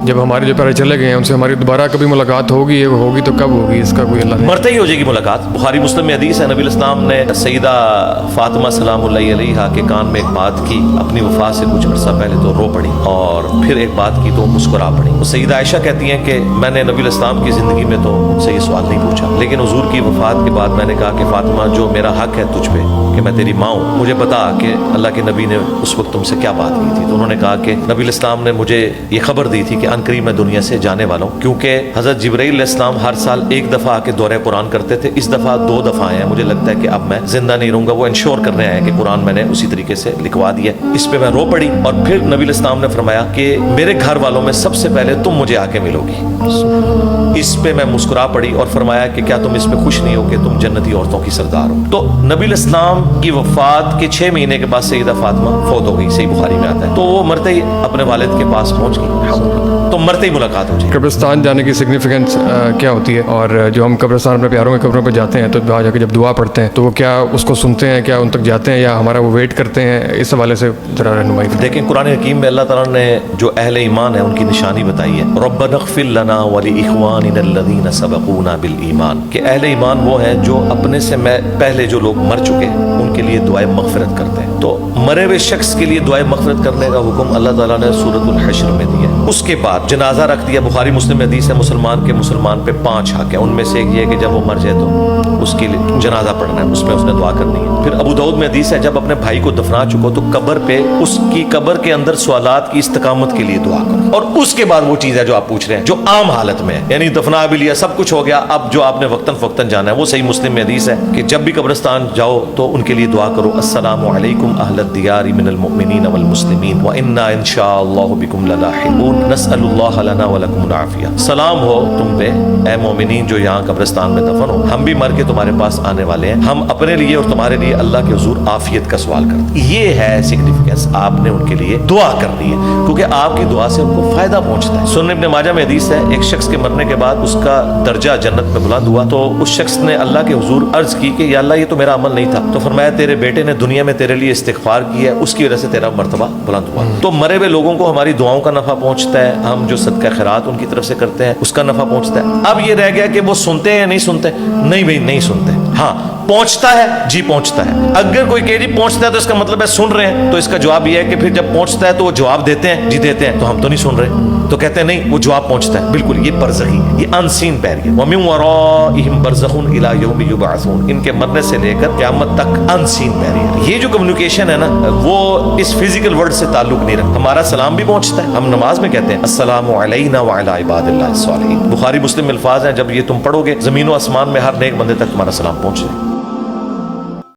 جب ہمارے جو پیارے چلے گئے ہیں ان سے ہماری دوبارہ کبھی ملاقات ہوگی تو کب ہوگی اس کا کوئی اللہ نہیں. مرتے ہی ہو جائے گی ملاقات. بخاری مسلم میں حدیث ہے, نبی الاسلام نے سیدہ فاطمہ سلام اللہ علیہا کے کان میں ایک بات کی, اپنی وفات سے کچھ عرصہ پہلے تو رو پڑی, اور پھر ایک بات کی تو مسکرا پڑی. سیدہ عائشہ کہتی ہیں کہ میں نے نبی الاسلام کی زندگی میں تو مجھ سے یہ سوال نہیں پوچھا, لیکن حضور کی وفات کے بعد میں نے کہا کہ فاطمہ جو میرا حق ہے تجھ پہ کہ میں تیری ماں ہوں, مجھے بتا کہ اللہ کے نبی نے اس وقت تم سے کیا بات کی تھی. تو انہوں نے کہا کہ نبی الاسلام نے مجھے یہ خبر دی تھی کہ عنقریب میں دنیا سے جانے والا ہوں, کیونکہ حضرت جبرائیل علیہ السلام ہر سال ایک دفعہ آ کے دورہ قرآن کرتے تھے, اس دفعہ 2 دفعہ آئے ہیں, مجھے لگتا ہے کہ اب میں زندہ نہیں رہوں گا. وہ انشور کرنے آئے ہیں کہ قرآن میں نے اسی طریقے سے لکھوا دیا. اس پہ میں رو پڑی, اور پھر نبی علیہ السلام نے فرمایا کہ میرے گھر والوں میں سب سے پہلے تم مجھے آ کے ملو گی. اس پہ میں مسکرا پڑی اور فرمایا کہ کیا تم اس پہ خوش نہیں ہو کہ تم جنتی عورتوں کی سردار ہو. تو نبی علیہ السلام کی وفات کے 6 مہینے کے بعد سیدہ فاطمہ فوت ہو گئی, صحیح بخاری میں آتا ہے. تو وہ مرتے ہی اپنے والد کے پاس پہنچ گئی, تو مرتے ہی ملاقات ہو جائے. قبرستان جانے کی سگنیفیکینس کیا ہوتی ہے, اور جو ہم قبرستان اپنے پیاروں کے قبروں پہ جاتے ہیں تو وہاں جا کے جب دعا پڑھتے ہیں تو وہ کیا اس کو سنتے ہیں, کیا ان تک جاتے ہیں, یا ہمارا وہ ویٹ کرتے ہیں, اس حوالے سے ذرا رہنمائی. دیکھیں قرآن حکیم میں اللہ تعالیٰ نے جو اہل ایمان ہے ان کی نشانی بتائی ہے, ربنا اغفر لنا ولاخواننا الذین سبقونا بالایمان, کہ اہل ایمان وہ ہیں جو اپنے سے پہلے جو لوگ مر چکے ان کے لیے دعائے مغفرت کرتے ہیں. تو مرے ہوئے شخص کے لیے دعائے مغفرت کرنے کا حکم اللہ تعالیٰ نے سورۃ الحشر میں دیا. اس کے بعد جنازہ رکھ دیا. بخاری مسلم میں حدیث ہے مسلمان پہ 5 حق ہیں, ان میں سے ایک یہ ہے کہ جب وہ مر جائے تو اس کے لیے جنازہ پڑھنا ہے, اس میں اس نے دعا کرنی ہے. پھر ابو داؤد میں حدیث ہے جب اپنے بھائی کو دفنا چکو تو قبر پہ اس کی قبر کے اندر سوالات کی استقامت کے لیے دعا کرو. اور اس کے بعد وہ چیز ہے جو آپ پوچھ رہے ہیں, جو عام حالت میں ہے, یعنی دفنا بھی لیا, سب کچھ ہو گیا, اب جو آپ نے وقتاً جانا ہے, وہ صحیح مسلم میں حدیث ہے کہ جب بھی قبرستان جاؤ تو ان کے لیے دعا کرو, السلام علیکم اہل الدیار من المؤمنین والمسلمین وانا ان شاء اللہ بکم للاحقون نسأل اللہ لنا ولکم العافیہ. سلام ہو تم پہ اے مومنین جو یہاں قبرستان میں دفن ہو, ہم بھی مر کے تمہارے پاس آنے والے ہیں, ہم اپنے لیے اور تمہارے لیے اللہ کے حضور عافیت کا سوال کرتے ہیں. یہ ہے سگنیفیکینس, آپ نے ان کے لیے دعا کرنی ہے کیونکہ آپ کی دعا سے ان کو فائدہ پہنچتا ہے. سنن ابن ماجہ میں حدیث ہے ایک شخص کے مرنے کے بعد اس کا درجہ جنت میں بلند ہوا, تو اس شخص نے اللہ کے حضور عرض کی کہ یا اللہ یہ تو میرا عمل نہیں تھا, تو فرمایا تیرے بیٹے نے دنیا میں تیرے لیے استغفار کیا ہے, اس کی وجہ سے تیرا مرتبہ بلند ہوا. تو مرے ہوئے لوگوں کو ہماری دعاؤں کا نفع پہنچتا ہے, ہم جو صدقہ خیرات ان کی طرف سے کرتے ہیں اس کا نفع پہنچتا ہے. اب یہ رہ گیا کہ وہ سنتے ہیں یا نہیں سنتے. نہیں بھائی نہیں سنتے, ہاں پہنچتا ہے, جی پہنچتا ہے. اگر کوئی کہ جی پہنچتا ہے تو اس کا مطلب ہے سن رہے ہیں, تو اس کا جواب یہ ہے کہ پھر جب پہنچتا ہے تو وہ جواب دیتے ہیں, جی دیتے ہیں, تو ہم تو نہیں سن رہے, تو کہتے ہیں نہیں وہ جواب پہنچتا ہے. بالکل یہ برزخی ہے, یہ ان سین بیریئر. وَمِن وَرَائِهِمْ بَرْزَخٌ إِلَىٰ يَوْمِ يُبْعَثُونَ, ان کے مرنے سے لے کر قیامت تک ان سین بیریئر. یہ جو کمیونیکیشن ہے نا وہ اس فزیکل ورلڈ سے تعلق نہیں رکھتا. ہمارا سلام بھی پہنچتا ہے, ہم نماز میں کہتے ہیں السلام علینا وعلی عباد اللہ الصالحین. بخاری مسلم میں الفاظ ہیں جب یہ تم پڑھو گے زمین و آسمان میں ہر نیک بندے تک تمہارا سلام پہنچ جائے.